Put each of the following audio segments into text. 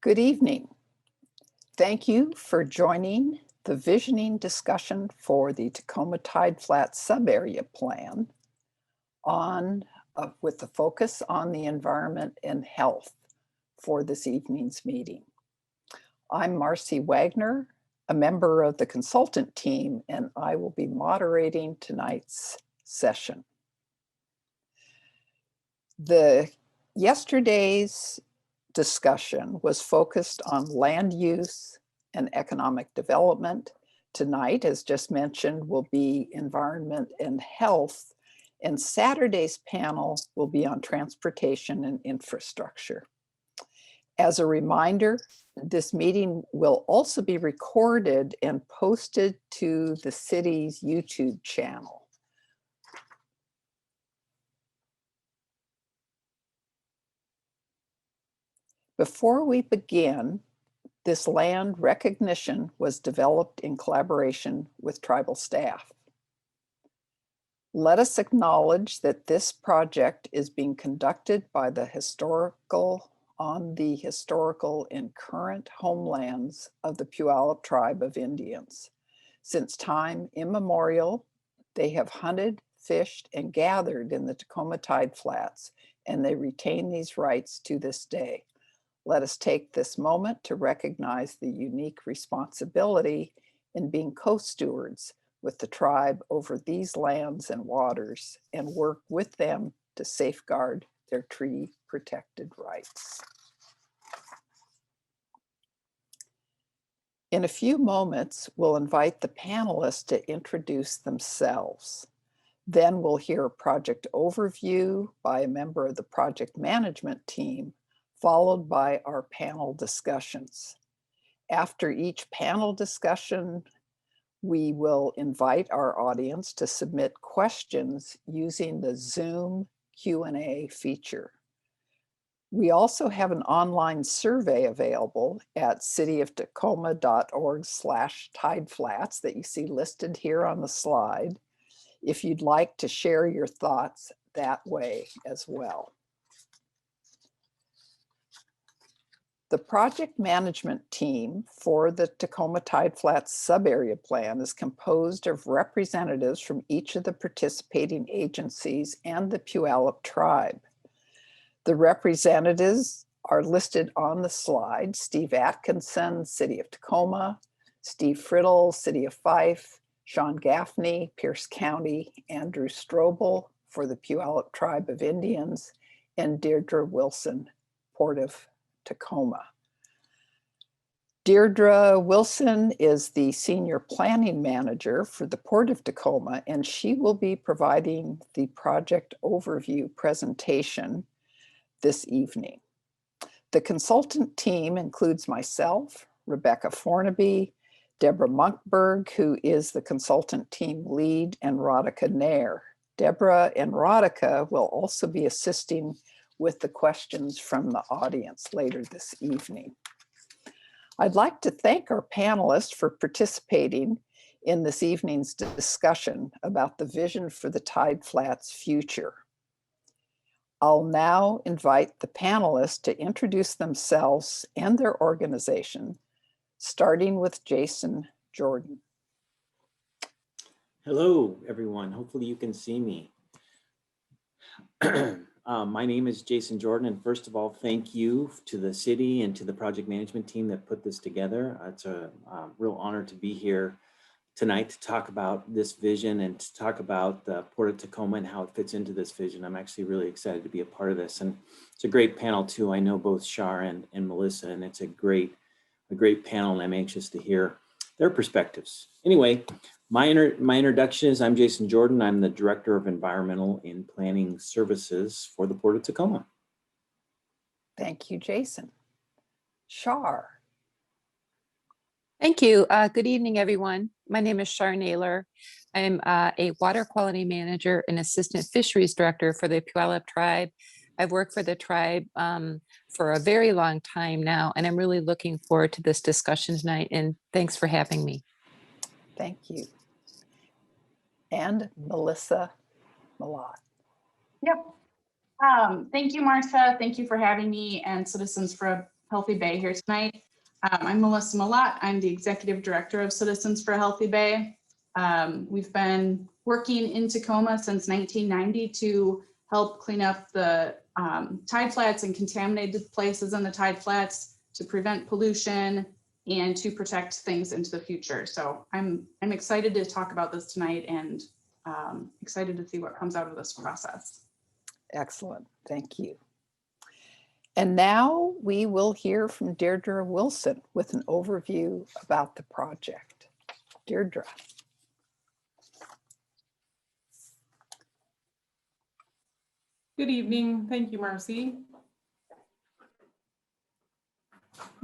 Good evening. Thank you for joining the visioning discussion for the Tacoma Tideflats Sub-Area Plan with the focus on the environment and health for this evening's meeting. I'm Marcy Wagner, a member of the consultant team, and I will be moderating tonight's session. Yesterday's discussion was focused on land use and economic development. Tonight, as just mentioned, will be environment and health, and Saturday's panel will be on transportation and infrastructure. As a reminder, this meeting will also be recorded and posted to the city's YouTube channel. Before we begin, this land recognition was developed in collaboration with tribal staff. Let us acknowledge that this project is being conducted by the historical and current homelands of the Puyallup tribe of Indians. Since time immemorial, they have hunted, fished, and gathered in the Tacoma Tideflats, and they retain these rights to this day. Let us take this moment to recognize the unique responsibility in being co-stewards with the tribe over these lands and waters and work with them to safeguard their tree-protected rights. In a few moments, we'll invite the panelists to introduce themselves. Then we'll hear a project overview by a member of the project management team, followed by our panel discussions. After each panel discussion, we will invite our audience to submit questions using the Zoom Q&A feature. We also have an online survey available at cityoftacoma.org/tideflats that you see listed here on the slide, if you'd like to share your thoughts that way as well. The project management team for the Tacoma Tideflats Sub-Area Plan is composed of representatives from each of the participating agencies and the Puyallup tribe. The representatives are listed on the slide: Steve Atkinson, City of Tacoma; Steve Friddle, City of Fife; Sean Gaffney, Pierce County; Andrew Strobel for the Puyallup Tribe of Indians; and Deirdre Wilson, Port of Tacoma. Deirdre Wilson is the Senior Planning Manager for the Port of Tacoma, and she will be providing the project overview presentation this evening. The consultant team includes myself, Rebecca Fornaby, Deborah Monkberg, who is the consultant team lead, and Radhika Nair. Deborah and Radhika will also be assisting with the questions from the audience later this evening. I'd like to thank our panelists for participating in this evening's discussion about the vision for the Tideflats future. I'll now invite the panelists to introduce themselves and their organization, starting with Jason Jordan. Hello, everyone. Hopefully you can see me. My name is Jason Jordan, and first of all, thank you to the city and to the project management team that put this together. It's a real honor to be here tonight to talk about this vision and to talk about the Port of Tacoma and how it fits into this vision. I'm actually really excited to be a part of this, and it's a great panel too. I know both Shar and Melissa, and it's a great panel, and I'm anxious to hear their perspectives. Anyway, my introduction is I'm Jason Jordan. I'm the Director of Environmental and Planning Services for the Port of Tacoma. Thank you, Jason. Shar. Thank you. Good evening, everyone. My name is Shar Naylor. I'm a water quality manager and assistant fisheries director for the Puyallup tribe. I've worked for the tribe for a very long time now, and I'm really looking forward to this discussion tonight, and thanks for having me. Thank you. And Melissa Malott. Yep. Thank you, Martha. Thank you for having me, and citizens for Healthy Bay here tonight. I'm Melissa Malott. I'm the Executive Director of Citizens for a Healthy Bay. We've been working in Tacoma since 1990 to help clean up the tide flats and contaminated places in the tide flats to prevent pollution and to protect things into the future. So I'm excited to talk about this tonight and excited to see what comes out of this process. Excellent, thank you. And now we will hear from Deirdre Wilson with an overview about the project. Deirdre. Good evening. Thank you, Marcy.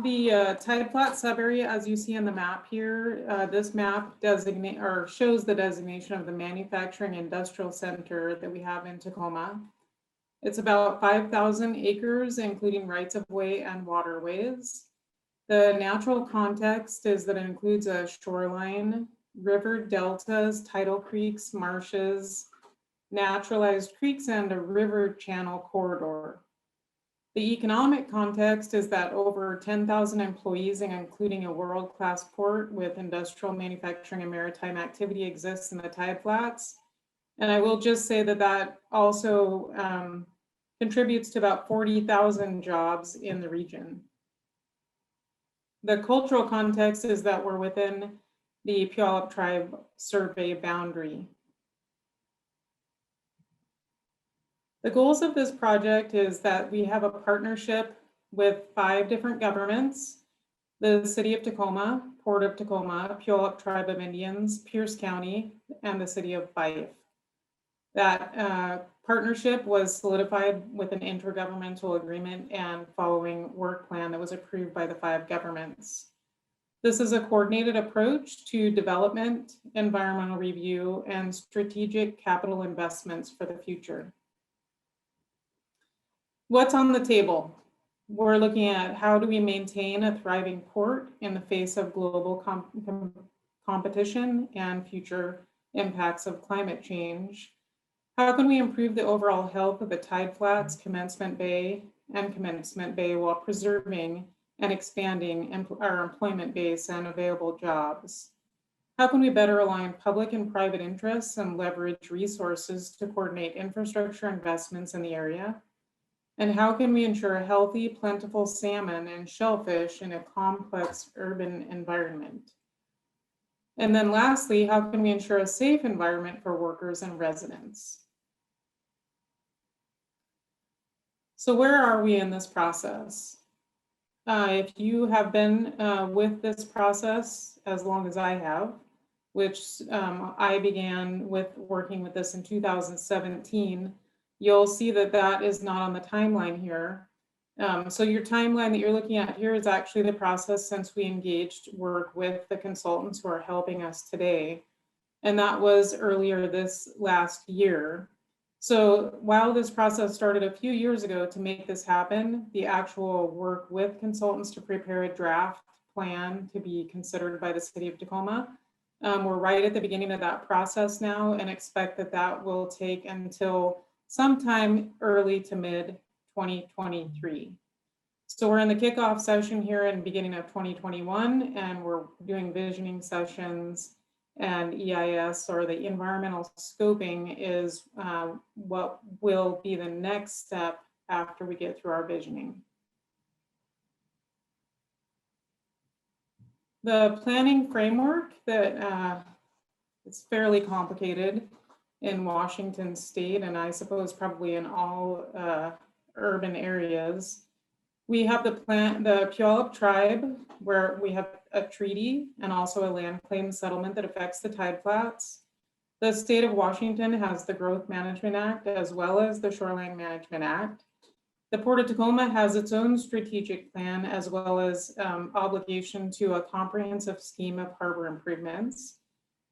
The Tideflats subarea, as you see on the map here, this map shows the designation of the manufacturing industrial center that we have in Tacoma. It's about 5,000 acres, including rights of way and waterways. The natural context is that it includes a shoreline, river deltas, tidal creeks, marshes, naturalized creeks, and a river channel corridor. The economic context is that over 10,000 employees, including a world-class port with industrial manufacturing and maritime activity, exists in the Tideflats. And I will just say that that also contributes to about 40,000 jobs in the region. The cultural context is that we're within the Puyallup tribe survey boundary. The goals of this project is that we have a partnership with 5 different governments: the City of Tacoma, Port of Tacoma, Puyallup Tribe of Indians, Pierce County, and the City of Fife. That partnership was solidified with an intergovernmental agreement and following work plan that was approved by the 5 governments. This is a coordinated approach to development, environmental review, and strategic capital investments for the future. What's on the table? We're looking at how do we maintain a thriving port in the face of global competition and future impacts of climate change? How can we improve the overall health of the Tideflats, Commencement Bay, and Commencement Bay while preserving and expanding our employment base and available jobs? How can we better align public and private interests and leverage resources to coordinate infrastructure investments in the area? And how can we ensure a healthy, plentiful salmon and shellfish in a complex urban environment? And then lastly, how can we ensure a safe environment for workers and residents? So where are we in this process? If you have been with this process as long as I have, which I began with working with this in 2017, you'll see that that is not on the timeline here. So your timeline that you're looking at here is actually the process since we engaged work with the consultants who are helping us today. And that was earlier this last year. So while this process started a few years ago to make this happen, the actual work with consultants to prepare a draft plan to be considered by the City of Tacoma, we're right at the beginning of that process now and expect that that will take until sometime early to mid 2023. So we're in the kickoff session here in the beginning of 2021, and we're doing visioning sessions, and EIS, or the environmental scoping, is what will be the next step after we get through our visioning. The planning framework that is fairly complicated in Washington state, and I suppose probably in all urban areas. We have the Puyallup tribe, where we have a treaty and also a land claim settlement that affects the Tideflats. The state of Washington has the Growth Management Act as well as the Shoreline Management Act. The Port of Tacoma has its own strategic plan as well as obligation to a comprehensive scheme of harbor improvements.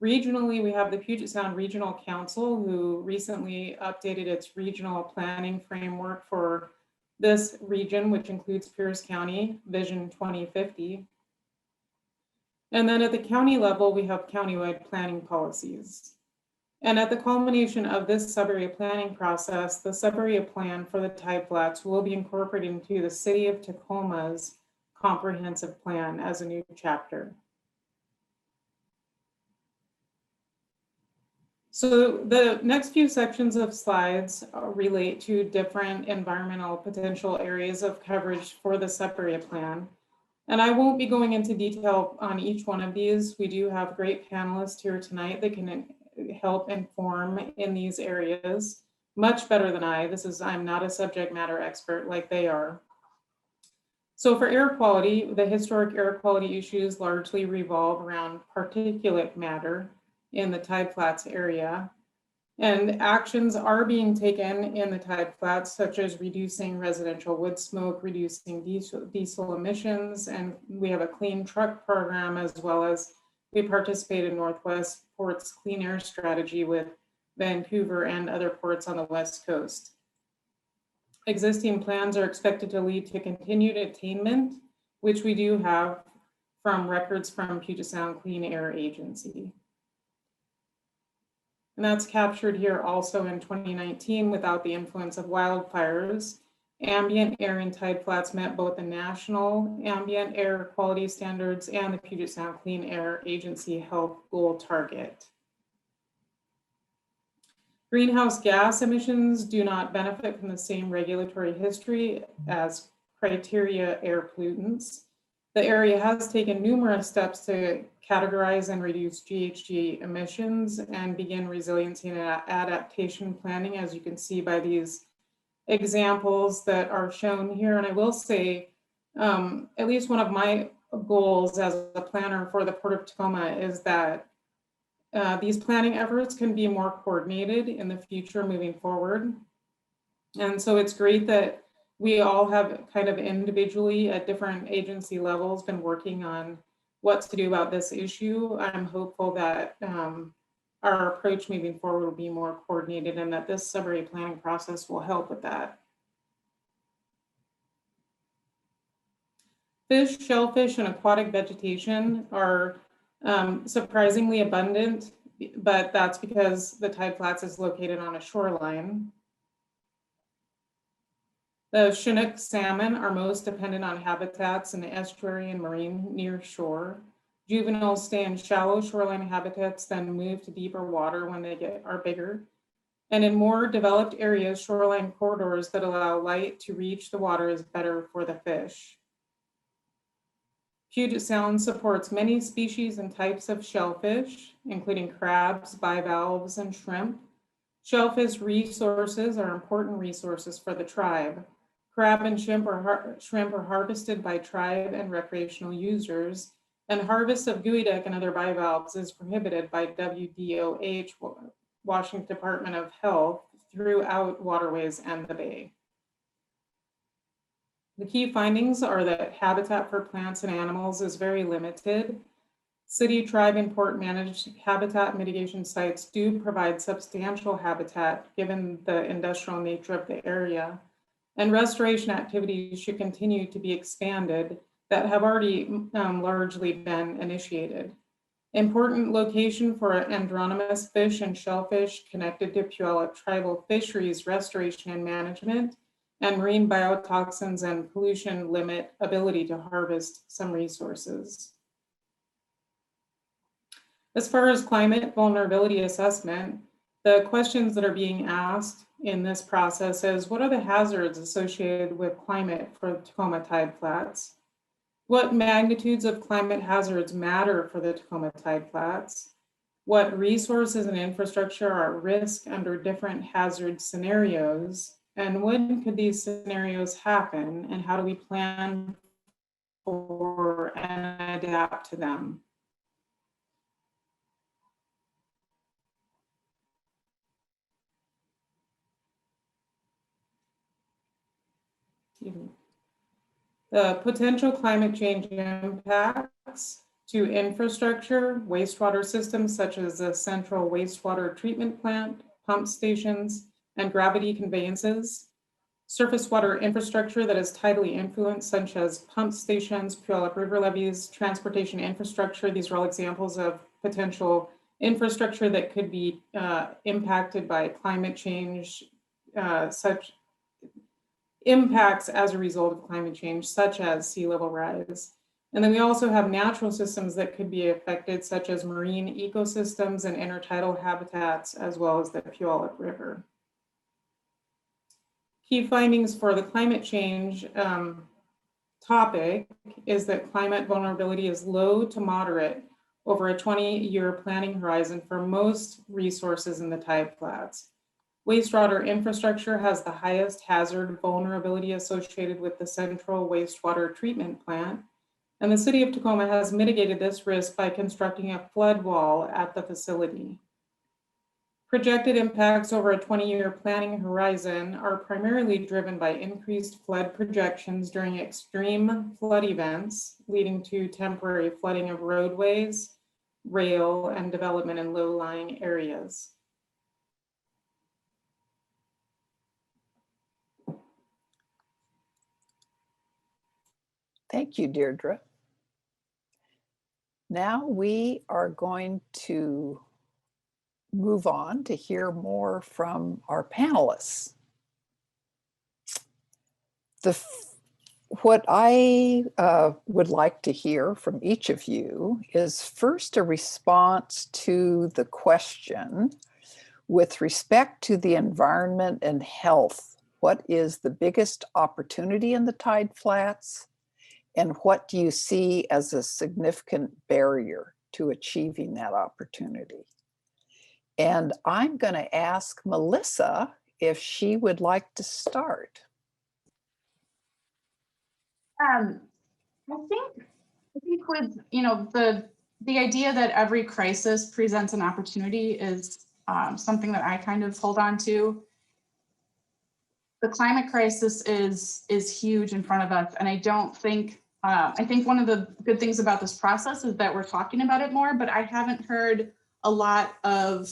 Regionally, we have the Puget Sound Regional Council, who recently updated its regional planning framework for this region, which includes Pierce County, Vision 2050. And then at the county level, we have countywide planning policies. And at the culmination of this subarea planning process, the subarea plan for the Tideflats will be incorporated into the City of Tacoma's comprehensive plan as a new chapter. So the next few sections of slides relate to different environmental potential areas of coverage for the sub-area plan. And I won't be going into detail on each one of these. We do have great panelists here tonight that can help inform in these areas much better than I. I'm not a subject matter expert like they are. So for air quality, the historic air quality issues largely revolve around particulate matter in the Tideflats area. And actions are being taken in the Tideflats, such as reducing residential wood smoke, reducing diesel emissions, and we have a clean truck program, as well as we participate in Northwest Ports Clean Air Strategy with Vancouver and other ports on the West Coast. Existing plans are expected to lead to continued attainment, which we do have from records from Puget Sound Clean Air Agency. And that's captured here also in 2019 without the influence of wildfires. Ambient air in Tideflats met both the national ambient air quality standards and the Puget Sound Clean Air Agency health goal target. Greenhouse gas emissions do not benefit from the same regulatory history as criteria air pollutants. The area has taken numerous steps to categorize and reduce GHG emissions and begin resiliency and adaptation planning, as you can see by these examples that are shown here. And I will say, at least one of my goals as a planner for the Port of Tacoma is that these planning efforts can be more coordinated in the future moving forward. And so it's great that we all have kind of individually at different agency levels been working on what to do about this issue. I'm hopeful that our approach moving forward will be more coordinated and that this sub-area planning process will help with that. Fish, shellfish, and aquatic vegetation are surprisingly abundant, but that's because the Tideflats is located on a shoreline. The Chinook salmon are most dependent on habitats in the estuary and marine near shore. Juveniles stay in shallow shoreline habitats, then move to deeper water when they are bigger. And in more developed areas, shoreline corridors that allow light to reach the water is better for the fish. Puget Sound supports many species and types of shellfish, including crabs, bivalves, and shrimp. Shellfish resources are important resources for the tribe. Crab and shrimp are harvested by tribe and recreational users, and harvest of geoduck and other bivalves is prohibited by WDOH, Washington Department of Health, throughout waterways and the bay. The key findings are that habitat for plants and animals is very limited. City, tribe, and port managed habitat mitigation sites do provide substantial habitat given the industrial nature of the area. And restoration activities should continue to be expanded that have already largely been initiated. Important location for andronymous fish and shellfish connected to Puyallup tribal fisheries restoration and management, and marine biotoxins and pollution limit ability to harvest some resources. As far as climate vulnerability assessment, the questions that are being asked in this process is, what are the hazards associated with climate for Tacoma Tideflats? What magnitudes of climate hazards matter for the Tacoma Tideflats? What resources and infrastructure are at risk under different hazard scenarios? And when could these scenarios happen? And how do we plan for and adapt to them? The potential climate change impacts to infrastructure, wastewater systems such as the central wastewater treatment plant, pump stations, and gravity conveyances, surface water infrastructure that is tidally influenced, such as pump stations, Puyallup River levees, transportation infrastructure. These are all examples of potential infrastructure that could be impacted by climate change, such impacts as a result of climate change, such as sea level rise. And then we also have natural systems that could be affected, such as marine ecosystems and intertidal habitats, as well as the Puyallup River. Key findings for the climate change topic is that climate vulnerability is low to moderate over a 20-year planning horizon for most resources in the Tideflats. Wastewater infrastructure has the highest hazard vulnerability associated with the central wastewater treatment plant, and the city of Tacoma has mitigated this risk by constructing a flood wall at the facility. Projected impacts over a 20-year planning horizon are primarily driven by increased flood projections during extreme flood events, leading to temporary flooding of roadways, rail, and development in low-lying areas. Thank you, Deirdre. Now we are going to move on to hear more from our panelists. What I would like to hear from each of you is first a response to the question, with respect to the environment and health, what is the biggest opportunity in the Tideflats? And what do you see as a significant barrier to achieving that opportunity? And I'm going to ask Melissa if she would like to start. I think with, you know, the idea that every crisis presents an opportunity is something that I kind of hold on to. The climate crisis is huge in front of us, and I don't think, I think one of the good things about this process is that we're talking about it more, but I haven't heard a lot of,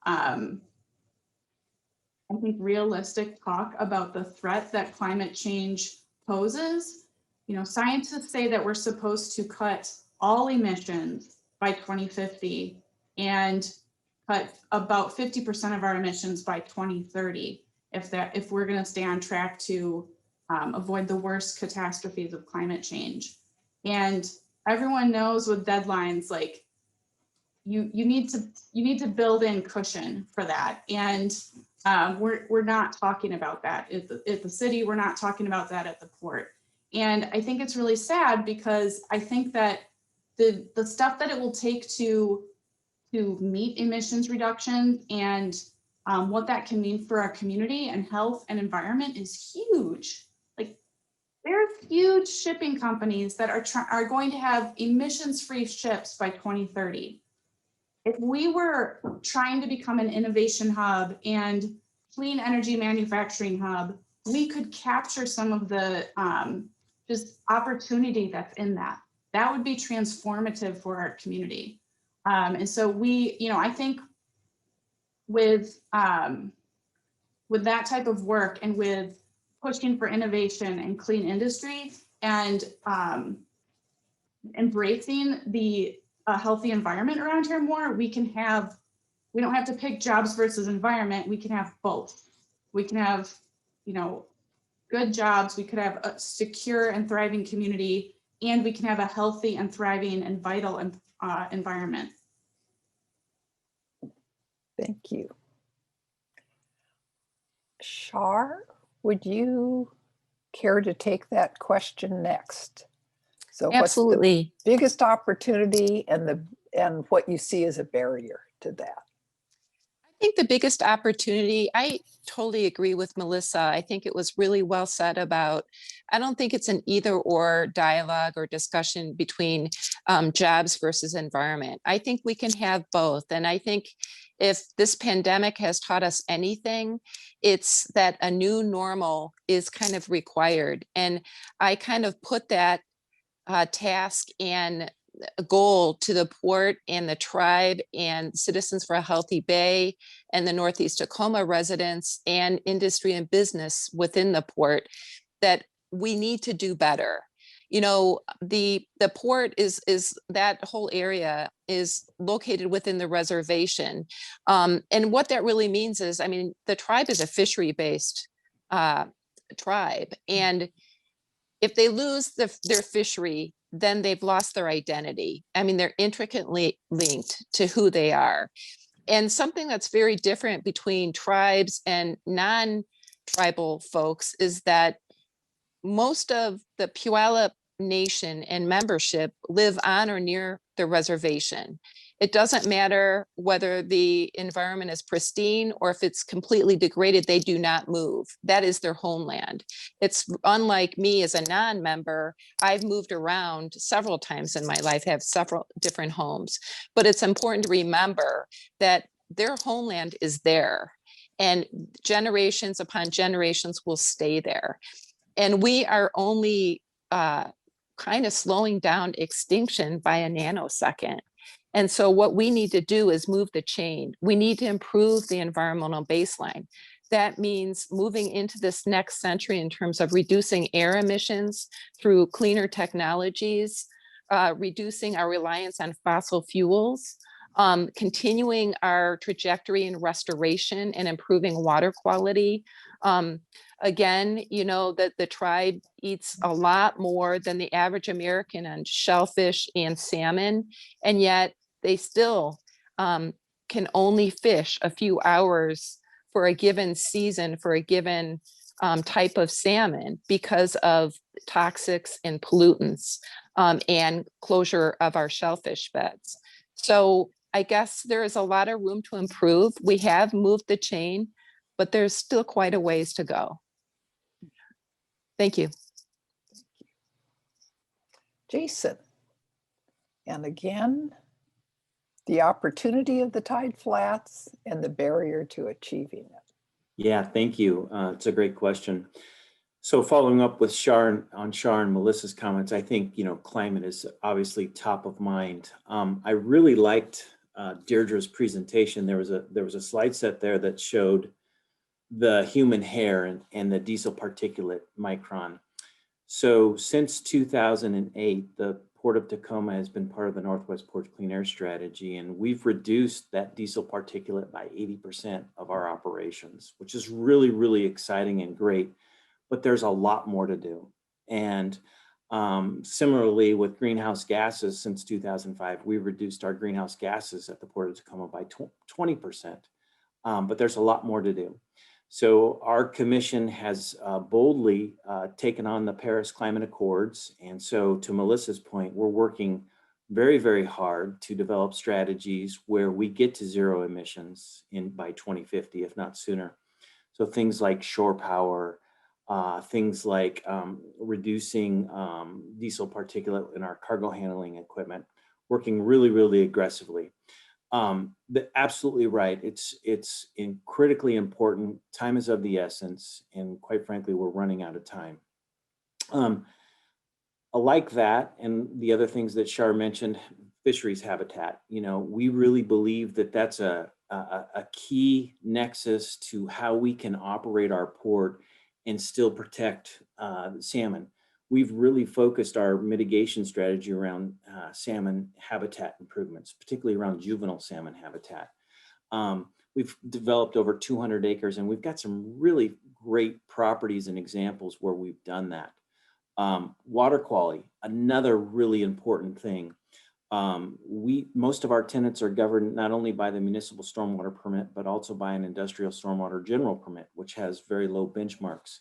I think, realistic talk about the threat that climate change poses. You know, scientists say that we're supposed to cut all emissions by 2050 and cut about 50% of our emissions by 2030 if we're going to stay on track to avoid the worst catastrophes of climate change. And everyone knows with deadlines, like you need to build in cushion for that. And we're not talking about that at the city. We're not talking about that at the port. And I think it's really sad because I think that the stuff that it will take to meet emissions reduction and what that can mean for our community and health and environment is huge. Like, there's huge shipping companies that are going to have emissions-free ships by 2030. If we were trying to become an innovation hub and clean energy manufacturing hub, we could capture some of the just opportunity that's in that. That would be transformative for our community. And so we, you know, I think with that type of work and with pushing for innovation and clean industry and embracing the healthy environment around here more, we don't have to pick jobs versus environment. We can have both. We can have, you know, good jobs. We could have a secure and thriving community, and we can have a healthy and thriving and vital environment. Thank you. Shar, would you care to take that question next? So Absolutely. What's the biggest opportunity and what you see as a barrier to that? I think the biggest opportunity, I totally agree with Melissa. I think it was really well said about, I don't think it's an either or dialogue or discussion between jobs versus environment. I think we can have both. And I think if this pandemic has taught us anything, it's that a new normal is kind of required. And I kind of put that task and a goal to the port and the tribe and Citizens for a Healthy Bay and the Northeast Tacoma residents and industry and business within the port that we need to do better. You know, the port is that whole area is located within the reservation. And what that really means is, I mean, the tribe is a fishery-based tribe. And if they lose their fishery, then they've lost their identity. I mean, they're intricately linked to who they are. And something that's very different between tribes and non-tribal folks is that most of the Puyallup Nation and membership live on or near the reservation. It doesn't matter whether the environment is pristine or if it's completely degraded, they do not move. That is their homeland. It's unlike me as a non-member. I've moved around several times in my life, have several different homes, but it's important to remember that their homeland is there and generations upon generations will stay there. And we are only kind of slowing down extinction by a nanosecond. And so what we need to do is move the chain. We need to improve the environmental baseline. That means moving into this next century in terms of reducing air emissions through cleaner technologies, reducing our reliance on fossil fuels, continuing our trajectory in restoration and improving water quality. Again, you know that the tribe eats a lot more than the average American on shellfish and salmon, and yet they still can only fish a few hours for a given season for a given type of salmon because of toxics and pollutants and closure of our shellfish beds. So I guess there is a lot of room to improve. We have moved the chain, but there's still quite a ways to go. Thank you. Jason. And again, the opportunity of the Tideflats and the barrier to achieving it. Yeah, thank you. It's a great question. So following up with Shar and Melissa's comments, I think, you know, climate is obviously top of mind. I really liked Deirdre's presentation. There was a slide set there that showed the human hair and the diesel particulate micron. So since 2008, the Port of Tacoma has been part of the Northwest Ports Clean Air Strategy, and we've reduced that diesel particulate by 80% of our operations, which is really, really exciting and great, but there's a lot more to do. And similarly with greenhouse gases, since 2005, we've reduced our greenhouse gases at the Port of Tacoma by 20%, but there's a lot more to do. So our commission has boldly taken on the Paris Climate Accords. And so to Melissa's point, we're working very, very hard to develop strategies where we get to zero emissions by 2050, if not sooner. So things like shore power, things like reducing diesel particulate in our cargo handling equipment, working really, really aggressively. Absolutely right. It's critically important. Time is of the essence, and quite frankly, we're running out of time. Like that, and the other things that Shar mentioned, fisheries habitat. You know, we really believe that that's a key nexus to how we can operate our port and still protect salmon. We've really focused our mitigation strategy around salmon habitat improvements, particularly around juvenile salmon habitat. We've developed over 200 acres, and we've got some really great properties and examples where we've done that. Water quality, another really important thing. Most of our tenants are governed not only by the municipal stormwater permit, but also by an industrial stormwater general permit, which has very low benchmarks.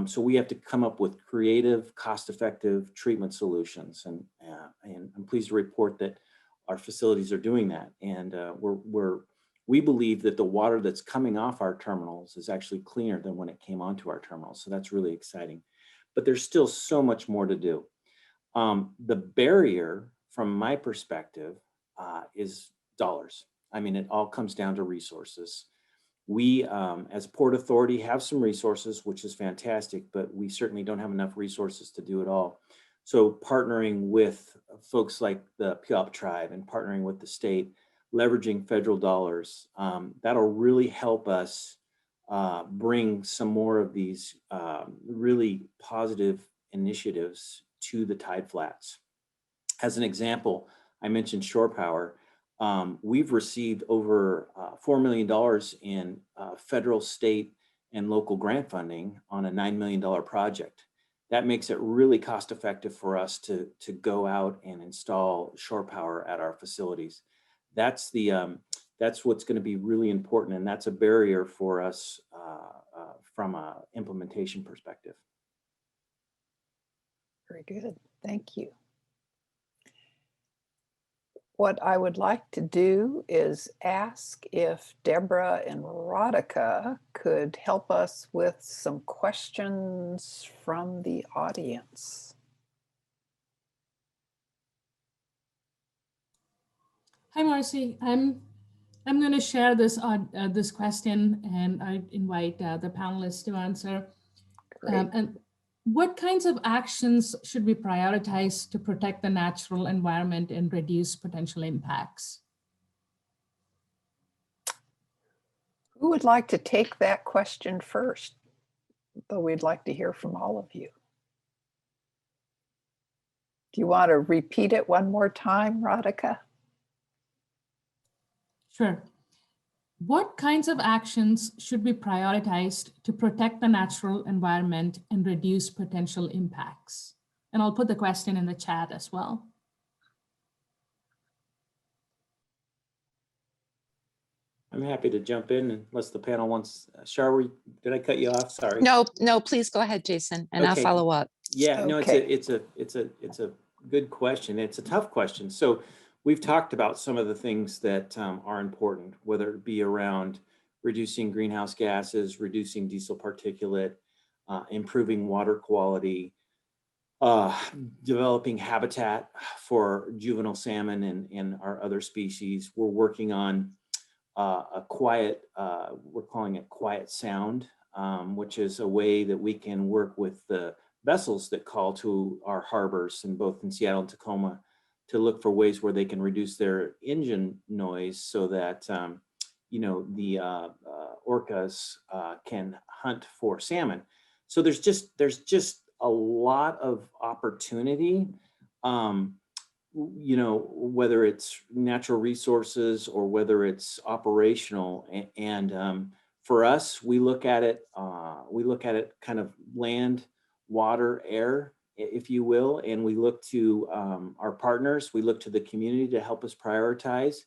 So we have to come up with creative, cost-effective treatment solutions, and I'm pleased to report that our facilities are doing that. And we believe that the water that's coming off our terminals is actually cleaner than when it came onto our terminals. So that's really exciting. But there's still so much more to do. The barrier, from my perspective, is dollars. I mean, it all comes down to resources. We, as a Port Authority, have some resources, which is fantastic, but we certainly don't have enough resources to do it all. So partnering with folks like the Puyallup tribe and partnering with the state, leveraging federal dollars, that'll really help us bring some more of these really positive initiatives to the Tideflats. As an example, I mentioned shore power. We've received over $4 million in federal, state, and local grant funding on a $9 million project. That makes it really cost effective for us to go out and install shore power at our facilities. That's what's going to be really important, and that's a barrier for us from an implementation perspective. Very good. Thank you. What I would like to do is ask if Deborah and Radhika could help us with some questions from the audience. Hi, Marcy. I'm going to share this this question, and I invite the panelists to answer. And what kinds of actions should we prioritize to protect the natural environment and reduce potential impacts? Who would like to take that question first? Though we'd like to hear from all of you. Do you want to repeat it one more time, Radhika? Sure. What kinds of actions should be prioritized to protect the natural environment and reduce potential impacts? And I'll put the question in the chat as well. I'm happy to jump in unless the panel wants. Shar, did I cut you off? Sorry. No, please go ahead, Jason, and Okay. I'll follow up. Yeah, no, Okay. it's a good question. It's a tough question. So we've talked about some of the things that are important, whether it be around reducing greenhouse gases, reducing diesel particulate, improving water quality, developing habitat for juvenile salmon and our other species. We're working on a quiet, we're calling it quiet sound, which is a way that we can work with the vessels that call to our harbors in both in Seattle and Tacoma to look for ways where they can reduce their engine noise so that, you know, the orcas can hunt for salmon. So there's just a lot of opportunity, you know, whether it's natural resources or whether it's operational. And for us, we look at it kind of land, water, air, if you will, and we look to our partners, we look to the community to help us prioritize.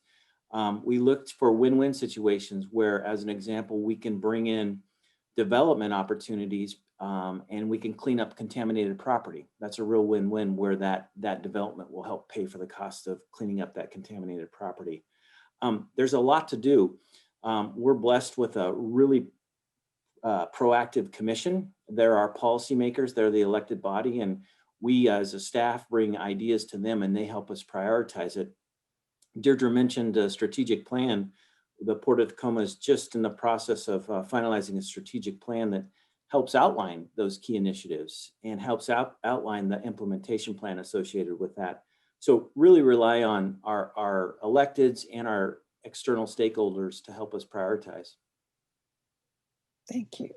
We looked for win-win situations where, as an example, we can bring in development opportunities and we can clean up contaminated property. That's a real win-win where that development will help pay for the cost of cleaning up that contaminated property. There's a lot to do. We're blessed with a really proactive commission. They're our policymakers, they're the elected body, and we as a staff bring ideas to them and they help us prioritize it. Deirdre mentioned a strategic plan. The Port of Tacoma is just in the process of finalizing a strategic plan that helps outline those key initiatives and helps outline the implementation plan associated with that. So really rely on our electeds and our external stakeholders to help us prioritize. Thank you.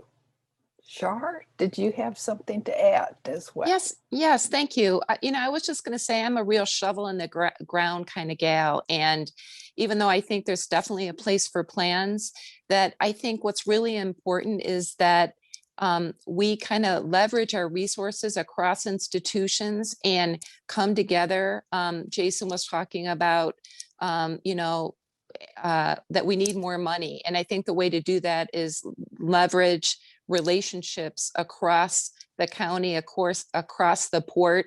Shar, did you have something to add as well? Yes, thank you. You know, I was just going to say I'm a real shovel in the ground kind of gal. And even though I think there's definitely a place for plans, that I think what's really important is that we kind of leverage our resources across institutions and come together. Jason was talking about, you know, that we need more money. And I think the way to do that is leverage relationships across the county, of course, across the port.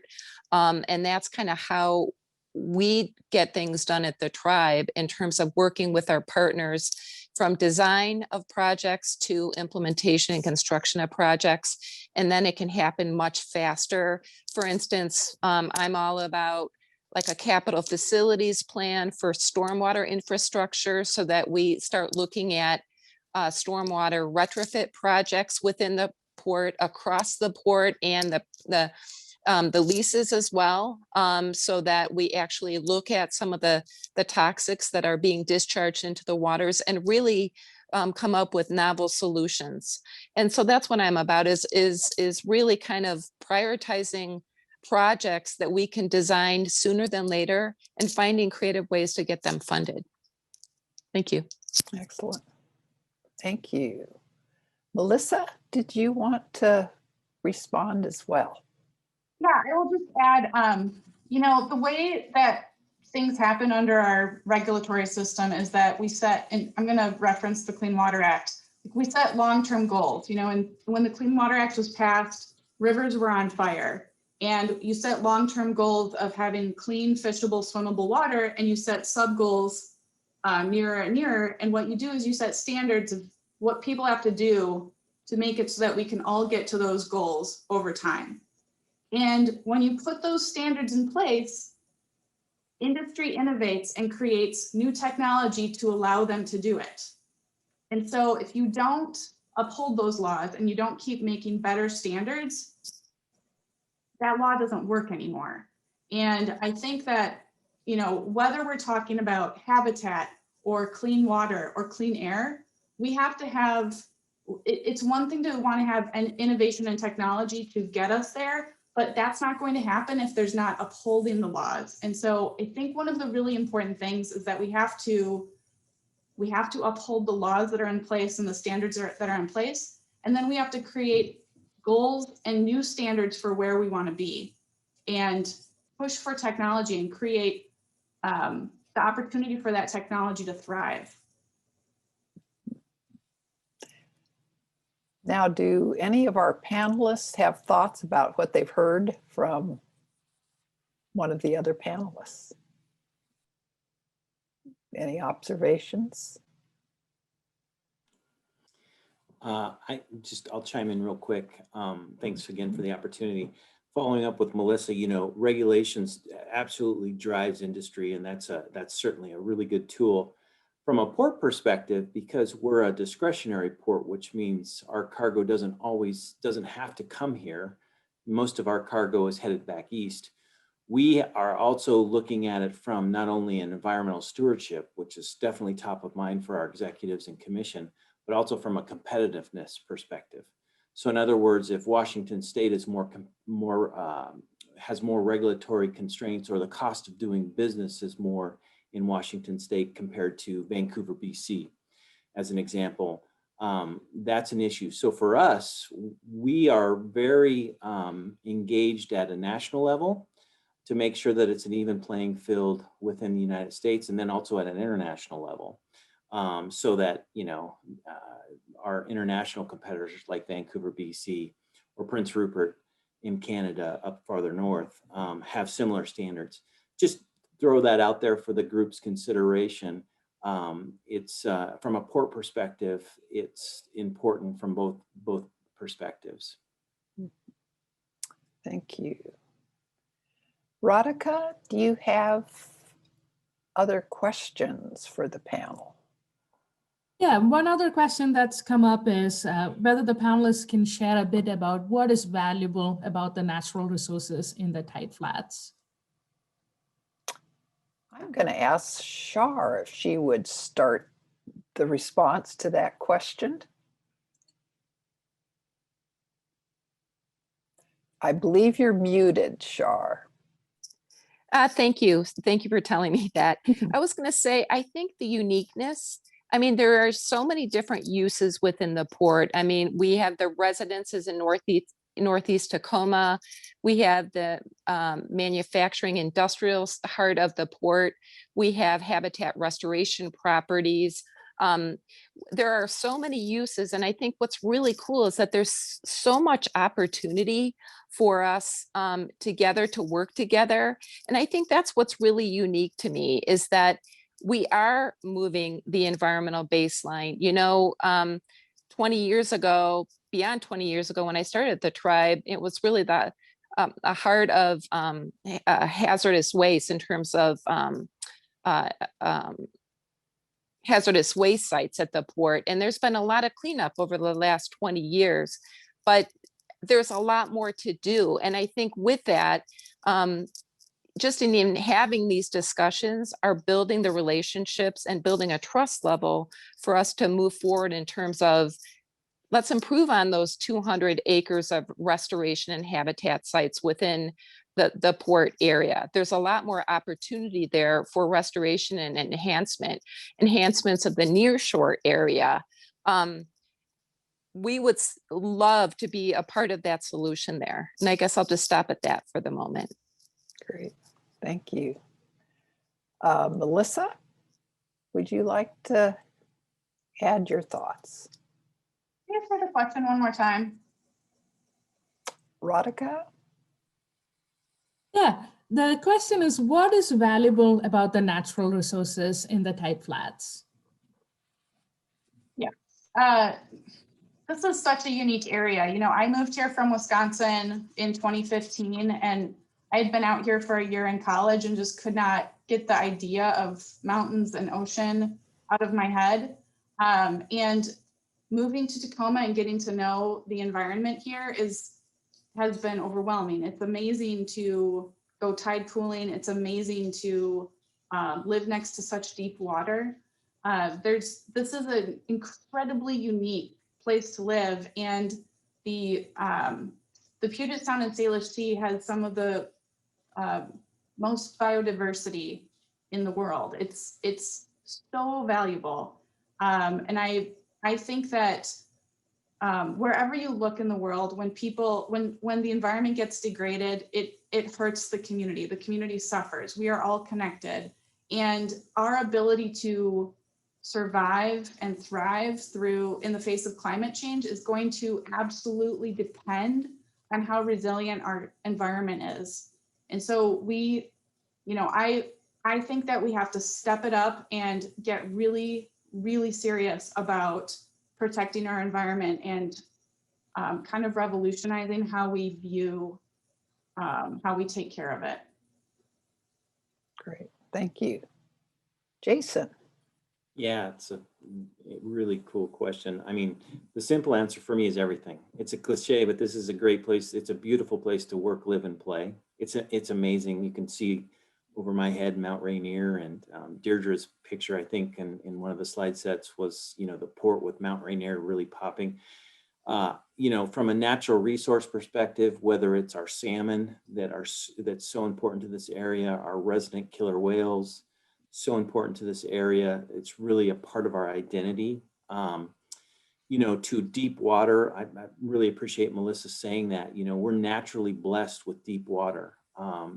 And that's kind of how we get things done at the tribe in terms of working with our partners from design of projects to implementation and construction of projects. And then it can happen much faster. For instance, I'm all about like a capital facilities plan for stormwater infrastructure so that we start looking at stormwater retrofit projects within the port, across the port, and the leases as well, so that we actually look at some of the toxics that are being discharged into the waters and really come up with novel solutions. And so that's what I'm about, is really kind of prioritizing projects that we can design sooner than later and finding creative ways to get them funded. Thank you. Excellent. Thank you. Melissa, did you want to respond as well? Yeah, I will just add, you know, the way that things happen under our regulatory system is that we set, and I'm going to reference the Clean Water Act, we set long-term goals, you know, and when the Clean Water Act was passed, rivers were on fire. And you set long-term goals of having clean, fishable, swimmable water, and you set sub-goals nearer and nearer. And what you do is you set standards of what people have to do to make it so that we can all get to those goals over time. And when you put those standards in place, industry innovates and creates new technology to allow them to do it. And so if you don't uphold those laws and you don't keep making better standards, that law doesn't work anymore. And I think that, you know, whether we're talking about habitat or clean water or clean air, we have to have, it's one thing to want to have an innovation and technology to get us there, but that's not going to happen if there's not upholding the laws. And so I think one of the really important things is that we have to uphold the laws that are in place and the standards that are in place. And then we have to create goals and new standards for where we want to be and push for technology and create the opportunity for that technology to thrive. Now, do any of our panelists have thoughts about what they've heard from one of the other panelists? Any observations? I'll chime in real quick. Thanks again for the opportunity. Following up with Melissa, you know, regulations absolutely drives industry, and that's certainly a really good tool. From a port perspective, because we're a discretionary port, which means our cargo doesn't have to come here. Most of our cargo is headed back east. We are also looking at it from not only an environmental stewardship, which is definitely top of mind for our executives and commission, but also from a competitiveness perspective. So in other words, if Washington State is has more regulatory constraints, or the cost of doing business is more in Washington State compared to Vancouver, BC, as an example, that's an issue. So for us, we are very engaged at a national level to make sure that it's an even playing field within the United States, and then also at an international level. So that, you know, our international competitors like Vancouver, BC, or Prince Rupert in Canada up farther north have similar standards. Just throw that out there for the group's consideration. It's from a port perspective, it's important from both perspectives. Thank you. Radhika, do you have other questions for the panel? Yeah, one other question that's come up is whether the panelists can share a bit about what is valuable about the natural resources in the Tideflats. I'm going to ask Shar if she would start the response to that question. I believe you're muted, Shar. Thank you. Thank you for telling me that. I was going to say, I think the uniqueness, I mean, there are so many different uses within the port. I mean, we have the residences in Northeast Tacoma. We have the manufacturing industrial heart of the port. We have habitat restoration properties. There are so many uses, and I think what's really cool is that there's so much opportunity for us together to work together. And I think that's what's really unique to me, is that we are moving the environmental baseline. You know, 20 years ago, beyond 20 years ago, when I started the tribe, it was really the heart of hazardous waste in terms of hazardous waste sites at the port. And there's been a lot of cleanup over the last 20 years, but there's a lot more to do. And I think with that, just in having these discussions are building the relationships and building a trust level for us to move forward in terms of, let's improve on those 200 acres of restoration and habitat sites within the port area. There's a lot more opportunity there for restoration and enhancements of the nearshore area. we would love to be a part of that solution there. And I guess I'll just stop at that for the moment. Great, thank you. Melissa, would you like to add your thoughts? Can you answer the question one more time? Radhika? Yeah, the question is, what is valuable about the natural resources in the Tideflats? This is such a unique area. You know, I moved here from Wisconsin in 2015, and I had been out here for a year in college and just could not get the idea of mountains and ocean out of my head. And moving to Tacoma and getting to know the environment here has been overwhelming. It's amazing to go tide pooling. It's amazing to live next to such deep water. This is an incredibly unique place to live, and the Puget Sound and Salish Sea has some of the most biodiversity in the world. It's so valuable, and I think that wherever you look in the world, when the environment gets degraded, it hurts the community. The community suffers. We are all connected, and our ability to survive and thrive in the face of climate change is going to absolutely depend on how resilient our environment is. And so I think that we have to step it up and get really, really serious about protecting our environment and kind of revolutionizing how we view, how we take care of it. Great, thank you. Jason? Yeah, it's a really cool question. I mean, the simple answer for me is everything. It's a cliche, but this is a great place. It's a beautiful place to work, live, and play. It's amazing. You can see over my head Mount Rainier, and Deirdre's picture, I think, in one of the slide sets was, you know, the port with Mount Rainier really popping. You know, from a natural resource perspective, whether it's our salmon that's so important to this area, our resident killer whales, so important to this area. It's really a part of our identity. You know, to deep water, I really appreciate Melissa saying that. You know, we're naturally blessed with deep water.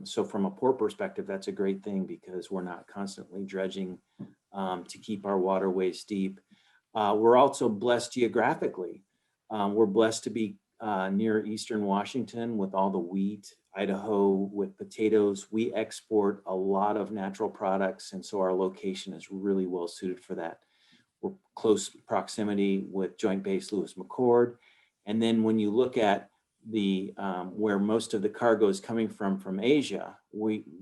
So from a port perspective, that's a great thing because we're not constantly dredging to keep our waterways deep. We're also blessed geographically. We're blessed to be near Eastern Washington with all the wheat, Idaho with potatoes. We export a lot of natural products, and so our location is really well suited for that. We're close proximity with Joint Base Lewis McChord. And then when you look at the where most of the cargo is coming from Asia,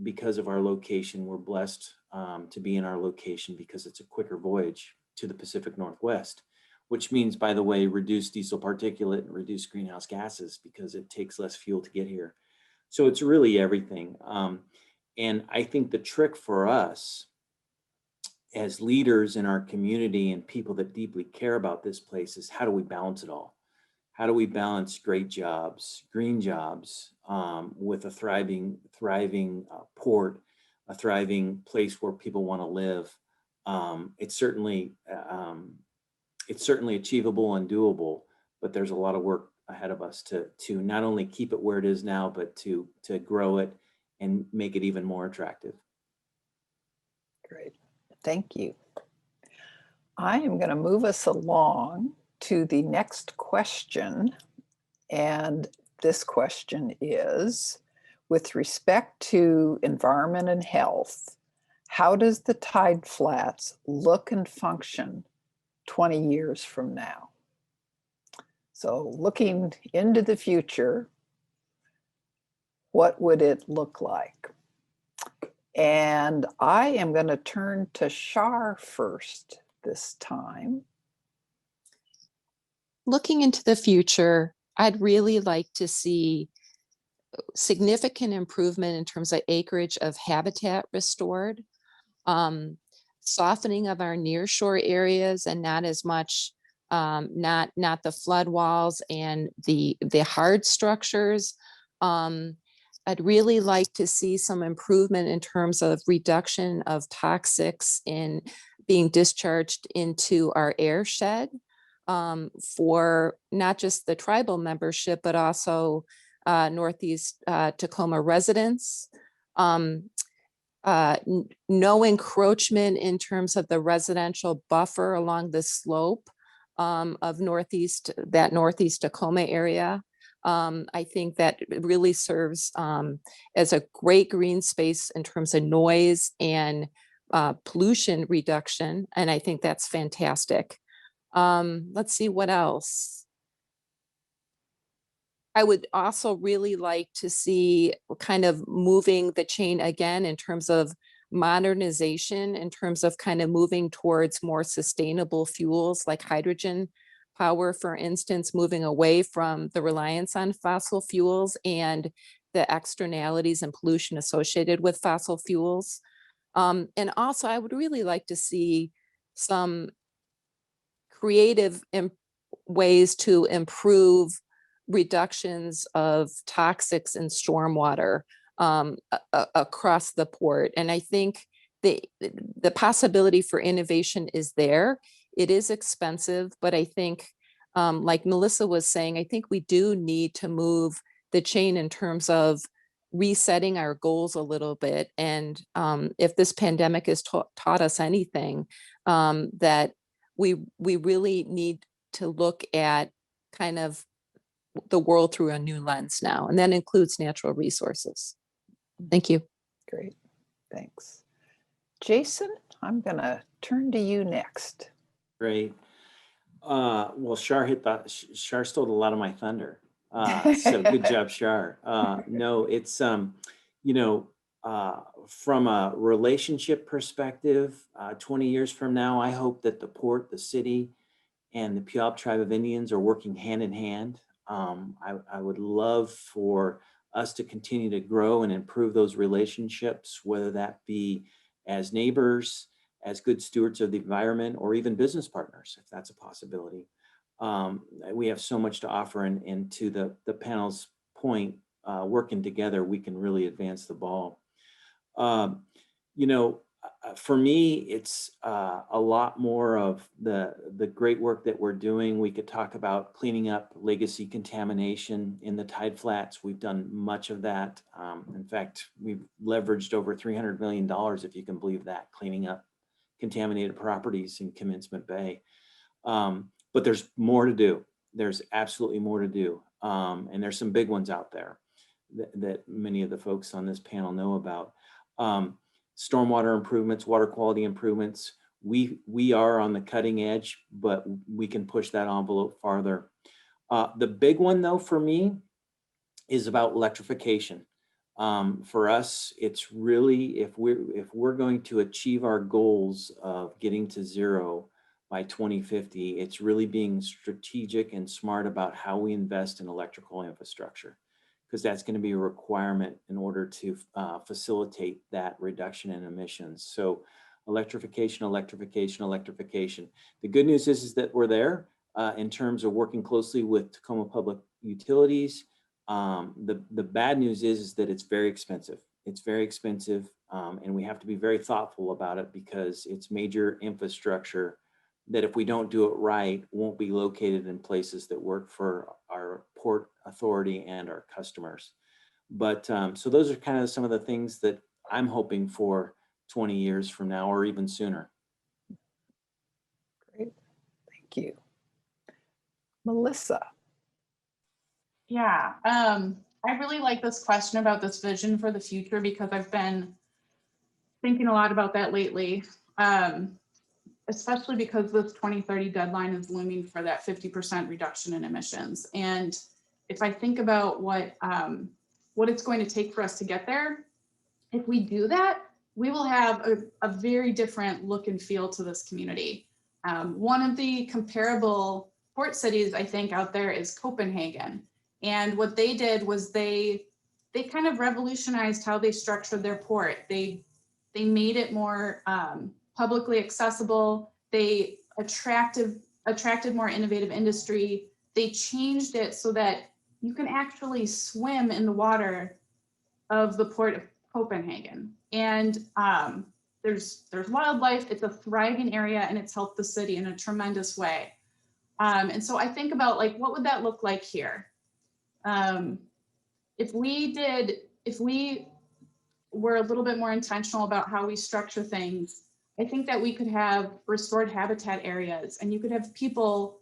because of our location, we're blessed to be in our location because it's a quicker voyage to the Pacific Northwest, which means, by the way, reduced diesel particulate and reduced greenhouse gases because it takes less fuel to get here. So it's really everything. And I think the trick for us as leaders in our community and people that deeply care about this place is, how do we balance it all? How do we balance great jobs, green jobs, with a thriving port, a thriving place where people want to live? It's certainly achievable and doable, but there's a lot of work ahead of us to not only keep it where it is now, but to grow it and make it even more attractive. Great, thank you. I am going to move us along to the next question. And this question is, with respect to environment and health, how does the Tideflats look and function 20 years from now? So looking into the future, what would it look like? And I am going to turn to Shar first this time. Looking into the future, I'd really like to see significant improvement in terms of acreage of habitat restored, softening of our nearshore areas, and not as much, not the flood walls and the hard structures. I'd really like to see some improvement in terms of reduction of toxics in being discharged into our air shed. for not just the tribal membership, but also Northeast Tacoma residents. No encroachment in terms of the residential buffer along the slope of that Northeast Tacoma area. I think that really serves as a great green space in terms of noise and pollution reduction. And I think that's fantastic. Let's see what else. I would also really like to see kind of moving the chain again in terms of modernization, in terms of kind of moving towards more sustainable fuels like hydrogen power, for instance, moving away from the reliance on fossil fuels and the externalities and pollution associated with fossil fuels. And also, I would really like to see some creative ways to improve reductions of toxics in stormwater across the port. And I think the possibility for innovation is there. It is expensive, but I think, like Melissa was saying, I think we do need to move the chain in terms of resetting our goals a little bit. And if this pandemic has taught us anything, that we really need to look at kind of the world through a new lens now, and that includes natural resources. Thank you. Great, thanks. Jason, I'm gonna turn to you next. Great. Well, Shar stole a lot of my thunder. So good job, Shar. No, it's, from a relationship perspective, 20 years from now, I hope that the port, the city, and the Puyallup Tribe of Indians are working hand in hand. I would love for us to continue to grow and improve those relationships, whether that be as neighbors, as good stewards of the environment, or even business partners, if that's a possibility. We have so much to offer, and to the panel's point, working together, we can really advance the ball. For me, it's a lot more of the great work that we're doing. We could talk about cleaning up legacy contamination in the Tideflats. We've done much of that. In fact, we've leveraged over $300 million, if you can believe that, cleaning up contaminated properties in Commencement Bay. But there's more to do. There's absolutely more to do. And there's some big ones out there that many of the folks on this panel know about. Stormwater improvements, water quality improvements. We are on the cutting edge, but we can push that envelope farther. The big one though, for me, is about electrification. For us, it's really, if we're going to achieve our goals of getting to zero by 2050, it's really being strategic and smart about how we invest in electrical infrastructure, because that's going to be a requirement in order to facilitate that reduction in emissions. So electrification, electrification, electrification. The good news is that we're there in terms of working closely with Tacoma Public Utilities. The bad news is that it's very expensive. It's very expensive, and we have to be very thoughtful about it, because it's major infrastructure that, if we don't do it right, won't be located in places that work for our port authority and our customers. But so those are kind of some of the things that I'm hoping for 20 years from now, or even sooner. Great, thank you. Melissa. Yeah, I really like this question about this vision for the future, because I've been thinking a lot about that lately. Especially because this 2030 deadline is looming for that 50% reduction in emissions. And if I think about what it's going to take for us to get there, if we do that, we will have a very different look and feel to this community. One of the comparable port cities, I think, out there is Copenhagen. And what they did was they kind of revolutionized how they structured their port. They made it more publicly accessible. They attracted more innovative industry. They changed it so that you can actually swim in the water of the port of Copenhagen. And there's wildlife. It's a thriving area, and it's helped the city in a tremendous way. And so I think about like, what would that look like here? If we were a little bit more intentional about how we structure things, I think that we could have restored habitat areas, and you could have people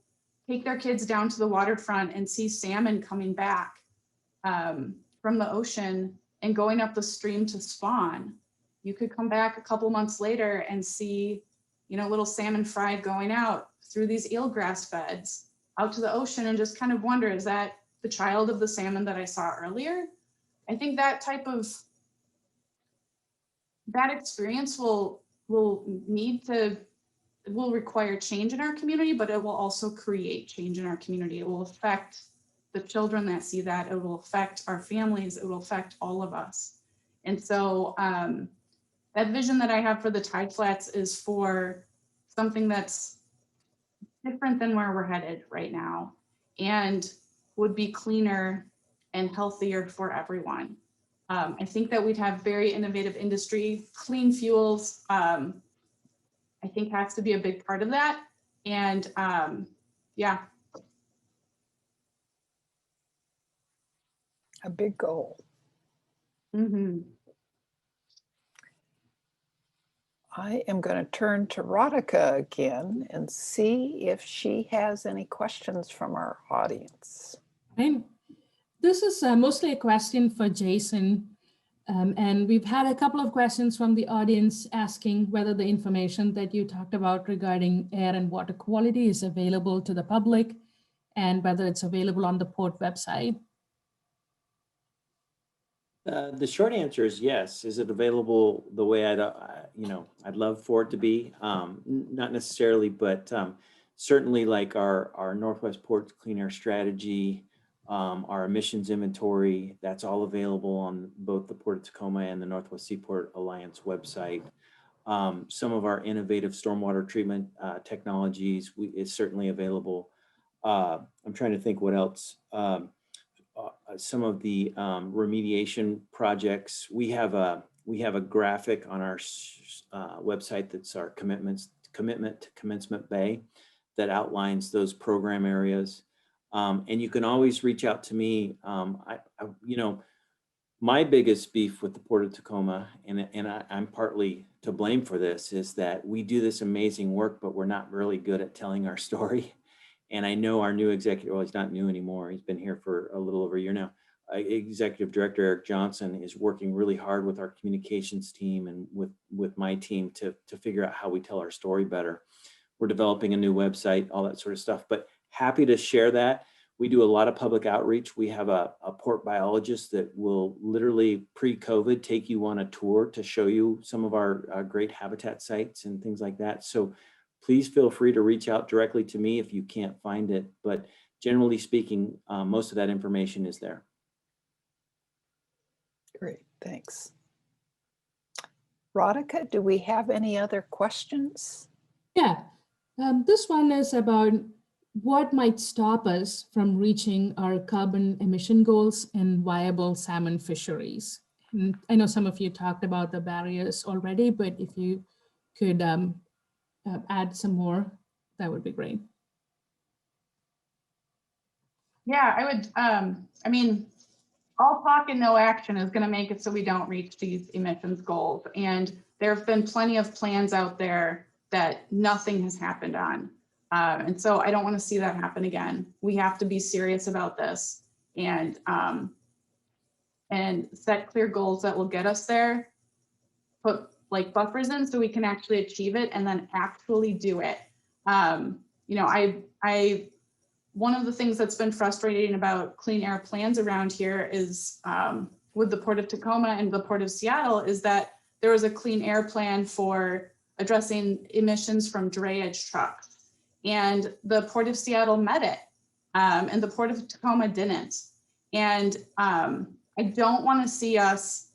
take their kids down to the waterfront and see salmon coming back from the ocean and going up the stream to spawn. You could come back a couple months later and see, you know, little salmon fry going out through these eelgrass beds out to the ocean and just kind of wonder, is that the child of the salmon that I saw earlier? I think that type of, that experience will require change in our community, but it will also create change in our community. It will affect the children that see that. It will affect our families. It will affect all of us. And so that vision that I have for the Tideflats is for something that's different than where we're headed right now, and would be cleaner and healthier for everyone. I think that we'd have very innovative industry. Clean fuels, I think, has to be a big part of that. And yeah. A big goal. Mm-hmm. I am going to turn to Radhika again and see if she has any questions from our audience. This is mostly a question for Jason. And we've had a couple of questions from the audience asking whether the information that you talked about regarding air and water quality is available to the public, and whether it's available on the Port website. The short answer is yes. Is it available the way I'd love for it to be? Not necessarily, but certainly like our Northwest Port Clean Air Strategy, our emissions inventory, that's all available on both the Port of Tacoma and the Northwest Seaport Alliance website. Some of our innovative stormwater treatment technologies is certainly available. I'm trying to think what else. Some of the remediation projects. We have a graphic on our website that's our commitment to Commencement Bay that outlines those program areas. And you can always reach out to me. My biggest beef with the Port of Tacoma, and I'm partly to blame for this, is that we do this amazing work, but we're not really good at telling our story. And I know our new executive, well, he's not new anymore. He's been here for a little over a year now. Executive Director Eric Johnson is working really hard with our communications team and with my team to figure out how we tell our story better. We're developing a new website, all that sort of stuff, but happy to share that. We do a lot of public outreach. We have a port biologist that will literally pre-COVID take you on a tour to show you some of our great habitat sites and things like that. So please feel free to reach out directly to me if you can't find it. But generally speaking, most of that information is there. Great, thanks. Radhika, do we have any other questions? Yeah, this one is about what might stop us from reaching our carbon emission goals in viable salmon fisheries. And I know some of you talked about the barriers already, but if you could add some more, that would be great. Yeah, I would, I mean, all talk and no action is going to make it so we don't reach these emissions goals. And there have been plenty of plans out there that nothing has happened on. And so I don't want to see that happen again. We have to be serious about this and set clear goals that will get us there, put like buffers in so we can actually achieve it, and then actually do it. You know, one of the things that's been frustrating about clean air plans around here is with the Port of Tacoma and the Port of Seattle is that there was a clean air plan for addressing emissions from drayage trucks. And the Port of Seattle met it, and the Port of Tacoma didn't. And I don't want to see us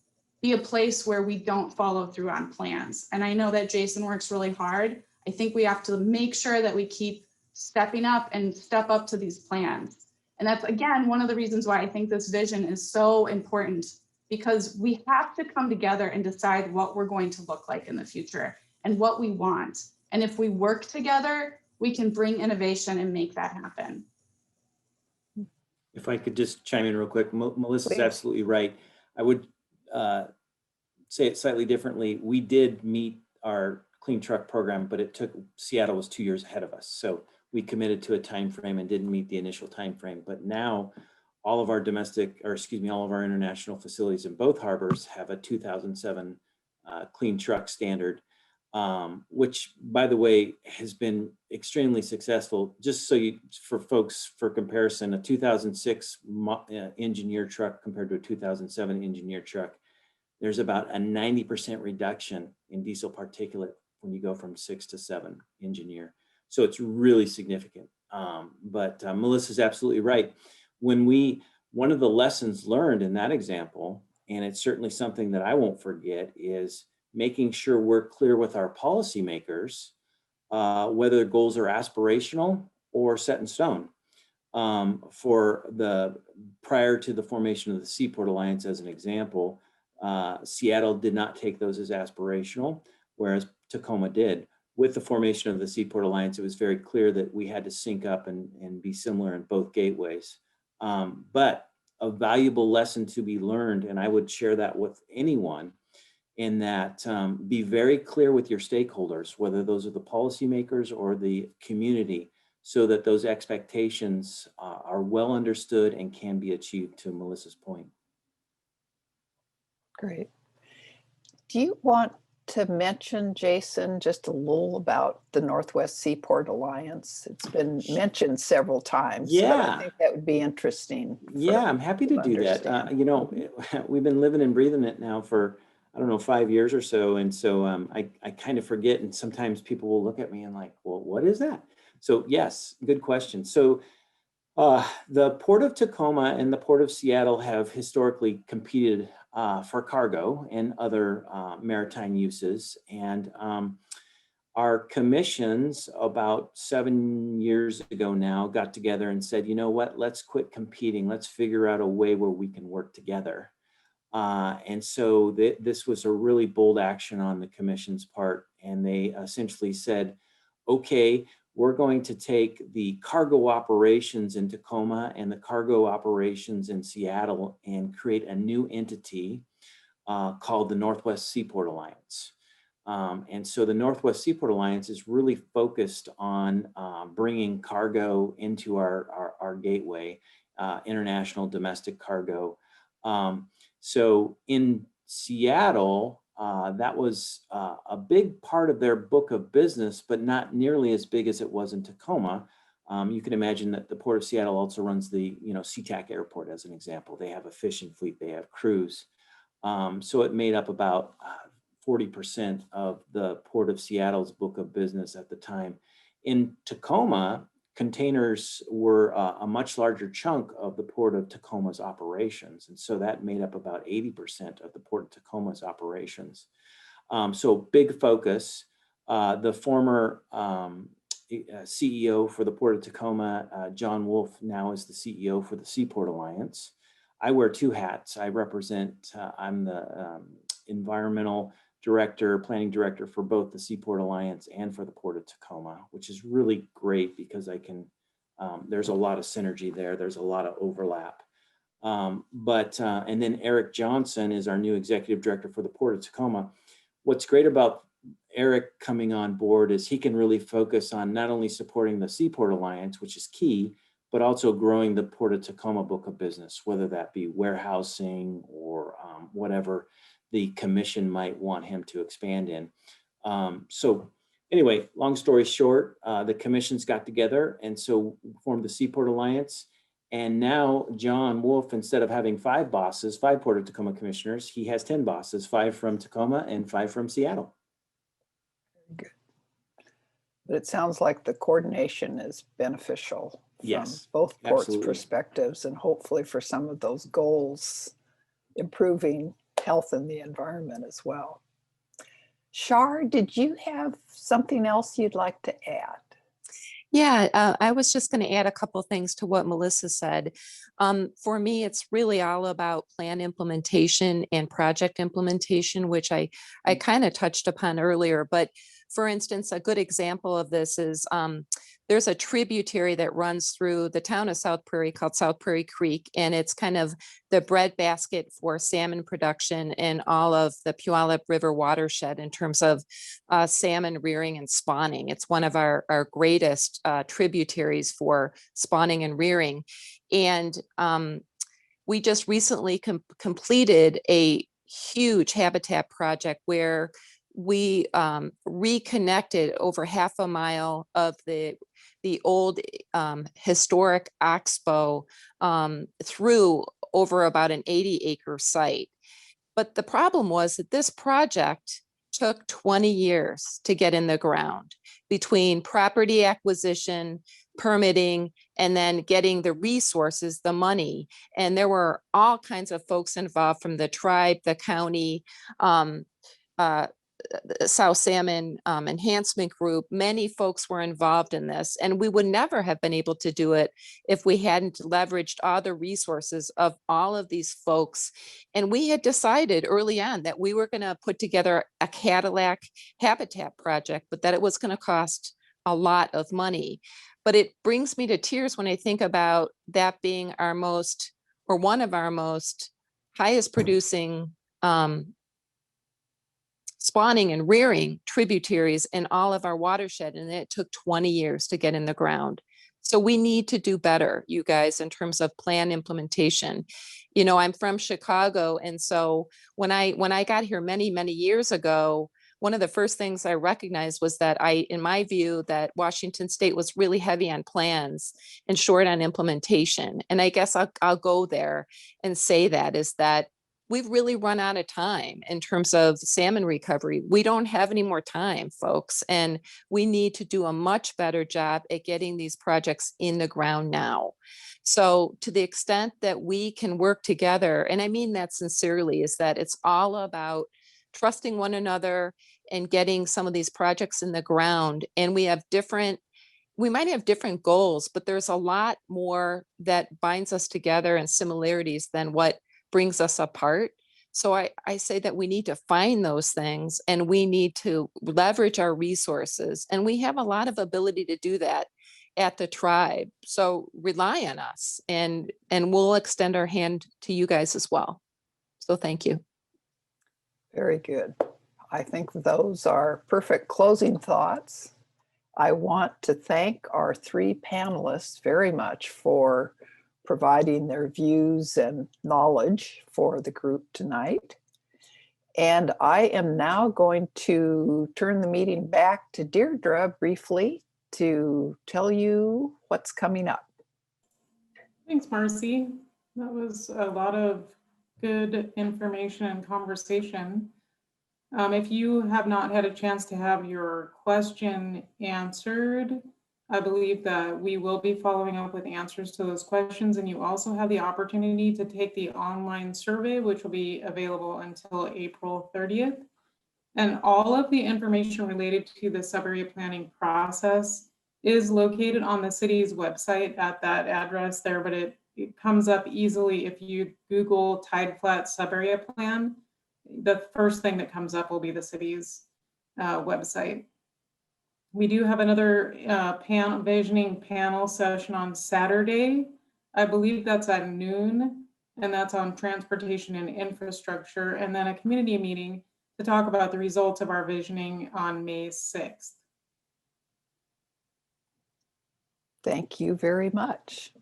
be a place where we don't follow through on plans. And I know that Jason works really hard. I think we have to make sure that we keep stepping up and step up to these plans. And that's, again, one of the reasons why I think this vision is so important, because we have to come together and decide what we're going to look like in the future and what we want. And if we work together, we can bring innovation and make that happen. If I could just chime in real quick, Melissa's Please. absolutely right. I would say it slightly differently. We did meet our clean truck program, but Seattle was 2 years ahead of us. So we committed to a time frame and didn't meet the initial time frame. But now all of our all of our international facilities in both harbors have a 2007 clean truck standard, which, by the way, has been extremely successful. Just so for folks, for comparison, a 2006 engineered truck compared to a 2007 engineered truck, there's about a 90% reduction in diesel particulate when you go from 6 to 7 engineer. So it's really significant. But Melissa's absolutely right. One of the lessons learned in that example, and it's certainly something that I won't forget, is making sure we're clear with our policymakers, whether goals are aspirational or set in stone. Prior to the formation of the Seaport Alliance, as an example, Seattle did not take those as aspirational, whereas Tacoma did. With the formation of the Seaport Alliance, it was very clear that we had to sync up and be similar in both gateways. But a valuable lesson to be learned, and I would share that with anyone, in that be very clear with your stakeholders, whether those are the policymakers or the community, so that those expectations are well understood and can be achieved, to Melissa's point. Great. Do you want to mention, Jason, just a little about the Northwest Seaport Alliance? It's been mentioned several times. Yeah. So I think that would be interesting. Yeah, I'm happy to do that. You know, we've been living and breathing it now for, I don't know, 5 years or so. And so I kind of forget. And sometimes people will look at me and like, well, what is that? So yes, good question. So the Port of Tacoma and the Port of Seattle have historically competed for cargo and other maritime uses. And our commissions about 7 years ago now got together and said, you know what, let's quit competing. Let's figure out a way where we can work together. And so this was a really bold action on the commission's part. And they essentially said, okay, we're going to take the cargo operations in Tacoma and the cargo operations in Seattle and create a new entity called the Northwest Seaport Alliance. And so the Northwest Seaport Alliance is really focused on bringing cargo into our gateway, international domestic cargo. So in Seattle, that was a big part of their book of business, but not nearly as big as it was in Tacoma. You can imagine that the Port of Seattle also runs the SeaTac Airport, as an example. They have a fishing fleet, they have crews. So it made up about 40% of the Port of Seattle's book of business at the time. In Tacoma, containers were a much larger chunk of the Port of Tacoma's operations. And so that made up about 80% of the Port of Tacoma's operations. So big focus. The former CEO for the Port of Tacoma, John Wolf, now is the CEO for the Seaport Alliance. I wear two hats. I represent, I'm the environmental director, planning director for both the Seaport Alliance and for the Port of Tacoma, which is really great because I can, there's a lot of synergy there. There's a lot of overlap. And then Eric Johnson is our new executive director for the Port of Tacoma. What's great about Eric coming on board is he can really focus on not only supporting the Seaport Alliance, which is key, but also growing the Port of Tacoma book of business, whether that be warehousing or whatever the commission might want him to expand in. So anyway, long story short, the commissions got together and so formed the Seaport Alliance. And now John Wolf, instead of having 5 bosses, 5 Port of Tacoma commissioners, he has 10 bosses, 5 from Tacoma and 5 from Seattle. Good. But it sounds like the coordination is beneficial from both ports' perspectives, and hopefully for some of those goals, improving health and the environment as well. Shar, did you have something else you'd like to add? Yeah, I was just going to add a couple of things to what Melissa said. For me, it's really all about plan implementation and project implementation, which I kind of touched upon earlier. But For instance, a good example of this is there's a tributary that runs through the town of South Prairie called South Prairie Creek, and it's kind of the breadbasket for salmon production in all of the Puyallup River watershed in terms of salmon rearing and spawning. It's one of our greatest tributaries for spawning and rearing. And we just recently completed a huge habitat project where we reconnected over half a mile of the old historic oxbow through over about an 80-acre site. But the problem was that this project took 20 years to get in the ground between property acquisition, permitting, and then getting the resources, the money. And there were all kinds of folks involved from the tribe, the county, South Salmon Enhancement Group. Many folks were involved in this, and we would never have been able to do it if we hadn't leveraged all the resources of all of these folks. And we had decided early on that we were going to put together a Cadillac habitat project, but that it was going to cost a lot of money. But it brings me to tears when I think about that being our most, or one of our most highest producing spawning and rearing tributaries in all of our watershed, and it took 20 years to get in the ground. So we need to do better, you guys, in terms of plan implementation. You know, I'm from Chicago, and so when I got here many, many years ago, one of the first things I recognized was that in my view, that Washington State was really heavy on plans and short on implementation. And I guess I'll go there and say that is that we've really run out of time in terms of salmon recovery. We don't have any more time, folks, and we need to do a much better job at getting these projects in the ground now. So to the extent that we can work together, and I mean that sincerely, is that it's all about trusting one another and getting some of these projects in the ground. And we might have different goals, but there's a lot more that binds us together and similarities than what brings us apart. So I say that we need to find those things, and we need to leverage our resources. And we have a lot of ability to do that at the tribe. So rely on us, and we'll extend our hand to you guys as well. So thank you. Very good. I think those are perfect closing thoughts. I want to thank our three panelists very much for providing their views and knowledge for the group tonight. And I am now going to turn the meeting back to Deirdre briefly to tell you what's coming up. Thanks, Marcy. That was a lot of good information and conversation. If you have not had a chance to have your question answered, I believe that we will be following up with answers to those questions, and you also have the opportunity to take the online survey, which will be available until April 30th. And all of the information related to the sub-area planning process is located on the city's website at that address there, but it comes up easily if you Google Tideflats sub-area plan. The first thing that comes up will be the city's website. We do have another visioning panel session on Saturday. I believe that's at noon, and that's on transportation and infrastructure, and then a community meeting to talk about the results of our visioning on May 6th. Thank you very much.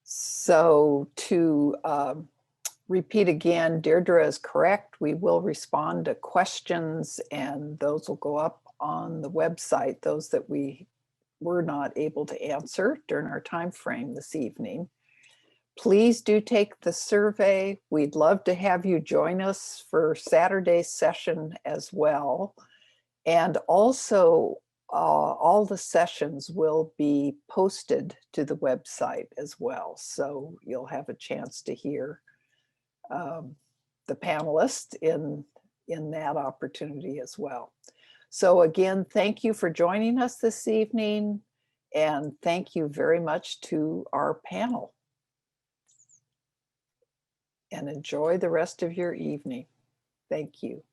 So to repeat again, Deirdre is correct. We will respond to questions, and those will go up on the website, those that we were not able to answer during our time frame this evening. Please do take the survey. We'd love to have you join us for Saturday's session as well. And also, all the sessions will be posted to the website as well. So you'll have a chance to hear the panelists in that opportunity as well. So again, thank you for joining us this evening, and thank you very much to our panel. And enjoy the rest of your evening. Thank you.